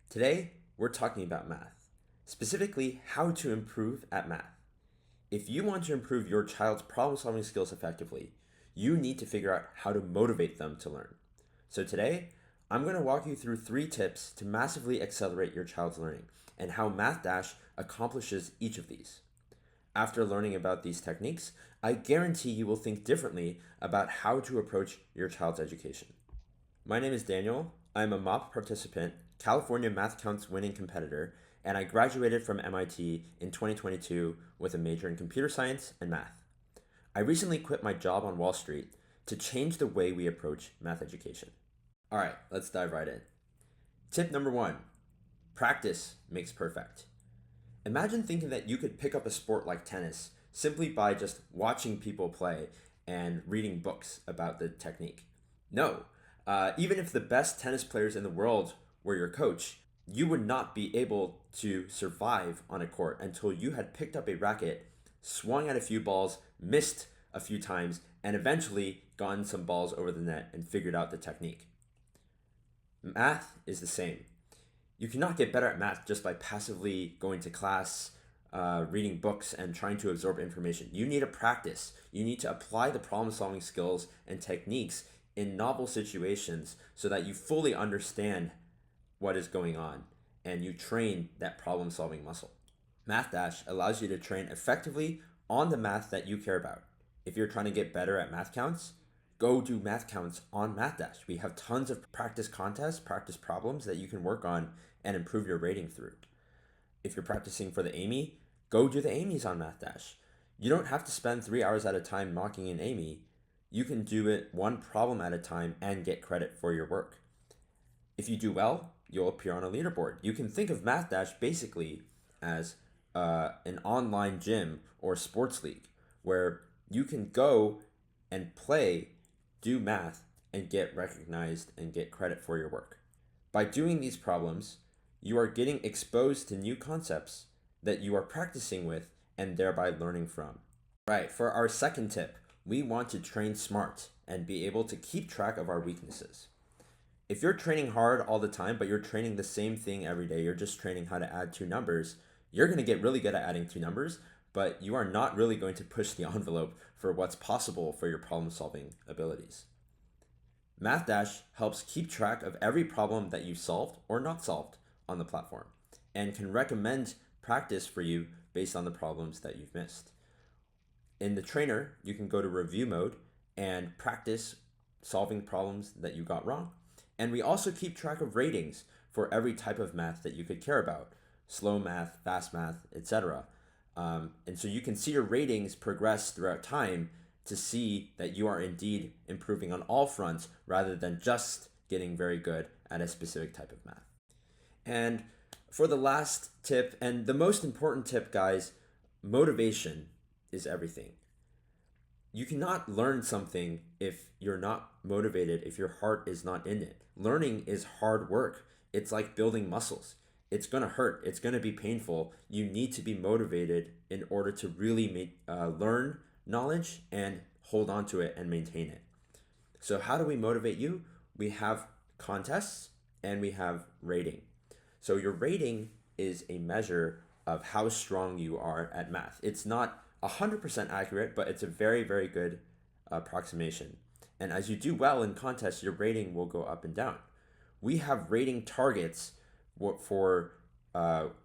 Today, we're talking about math, specifically how to improve at math. If you want to improve your child's problem-solving skills effectively, you need to figure out how to motivate them to learn. So today, I'm going to walk you through 3 tips to massively accelerate your child's learning and how MathDash accomplishes each of these. After learning about these techniques, I guarantee you will think differently about how to approach your child's education. My name is Daniel. I'm a MOP participant, California MathCounts winning competitor, and I graduated from MIT in 2022 with a major in computer science and math. I recently quit my job on Wall Street to change the way we approach math education. All right, let's dive right in. Tip number 1, practice makes perfect. Imagine thinking that you could pick up a sport like tennis simply by just watching people play and reading books about the technique. No, even if the best tennis players in the world were your coach, you would not be able to survive on a court until you had picked up a racket, swung at a few balls, missed a few times, and eventually gotten some balls over the net and figured out the technique. Math is the same. You cannot get better at math just by passively going to class, reading books, and trying to absorb information. You need to practice. You need to apply the problem-solving skills and techniques in novel situations so that you fully understand what is going on and you train that problem-solving muscle. MathDash allows you to train effectively on the math that you care about. If you're trying to get better at MathCounts, go do MathCounts on MathDash. We have tons of practice contests, practice problems that you can work on and improve your rating through. If you're practicing for the AMY, go do the AMYs on MathDash. You don't have to spend 3 hours at a time mocking an AMY. You can do it one problem at a time and get credit for your work. If you do well, you'll appear on a leaderboard. You can think of MathDash basically as an online gym or sports league where you can go and play, do math, and get recognized and get credit for your work. By doing these problems, you are getting exposed to new concepts that you are practicing with and thereby learning from. Right, for our second tip, we want to train smart and be able to keep track of our weaknesses. If you're training hard all the time, but you're training the same thing every day, you're just training how to add 2 numbers, you're going to get really good at adding 2 numbers, but you are not really going to push the envelope for what's possible for your problem-solving abilities. MathDash helps keep track of every problem that you've solved or not solved on the platform and can recommend practice for you based on the problems that you've missed. In the trainer, you can go to review mode and practice solving problems that you got wrong. And we also keep track of ratings for every type of math that you could care about, slow math, fast math, etc. And so you can see your ratings progress throughout time to see that you are indeed improving on all fronts rather than just getting very good at a specific type of math. And for the last tip, and the most important tip, guys, motivation is everything. You cannot learn something if you're not motivated, if your heart is not in it. Learning is hard work. It's like building muscles. It's going to hurt. It's going to be painful. You need to be motivated in order to really learn knowledge and hold on to it and maintain it. So how do we motivate you? We have contests and we have rating. So your rating is a measure of how strong you are at math. It's not 100% accurate, but it's a very, very good approximation. And as you do well in contests, your rating will go up and down. We have rating targets for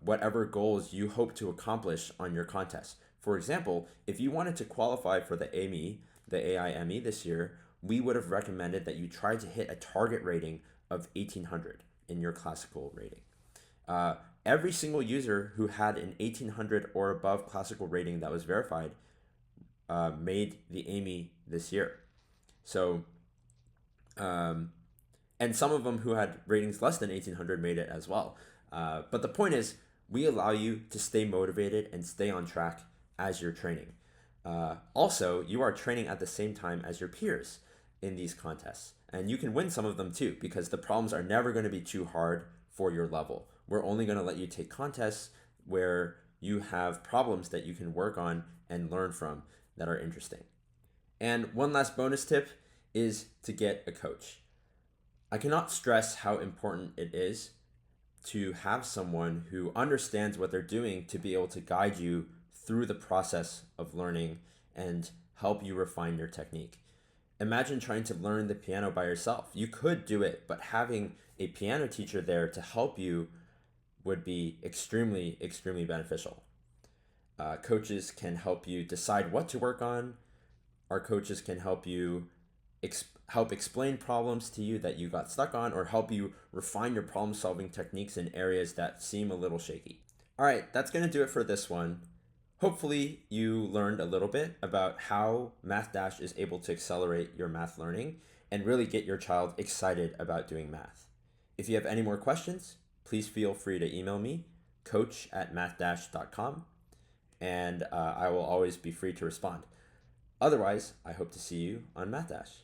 whatever goals you hope to accomplish on your contest. For example, if you wanted to qualify for the AIME, the AIME this year, we would have recommended that you try to hit a target rating of 1800 in your classical rating. Every single user who had an 1800 or above classical rating that was verified made the AIME this year. So, and some of them who had ratings less than 1800 made it as well. But the point is, we allow you to stay motivated and stay on track as you're training. Also, you are training at the same time as your peers in these contests. And you can win some of them too, because the problems are never going to be too hard for your level. We're only going to let you take contests where you have problems that you can work on and learn from that are interesting. And one last bonus tip is to get a coach. I cannot stress how important it is to have someone who understands what they're doing to be able to guide you through the process of learning and help you refine your technique. Imagine trying to learn the piano by yourself. You could do it, but having a piano teacher there to help you would be extremely, extremely beneficial. Coaches can help you decide what to work on. Our coaches can help you help explain problems to you that you got stuck on, or help you refine your problem solving techniques in areas that seem a little shaky. All right, that's going to do it for this one. Hopefully you learned a little bit about how MathDash is able to accelerate your math learning and really get your child excited about doing math. If you have any more questions, please feel free to email me, coach@mathdash.com, and I will always be free to respond. Otherwise, I hope to see you on MathDash.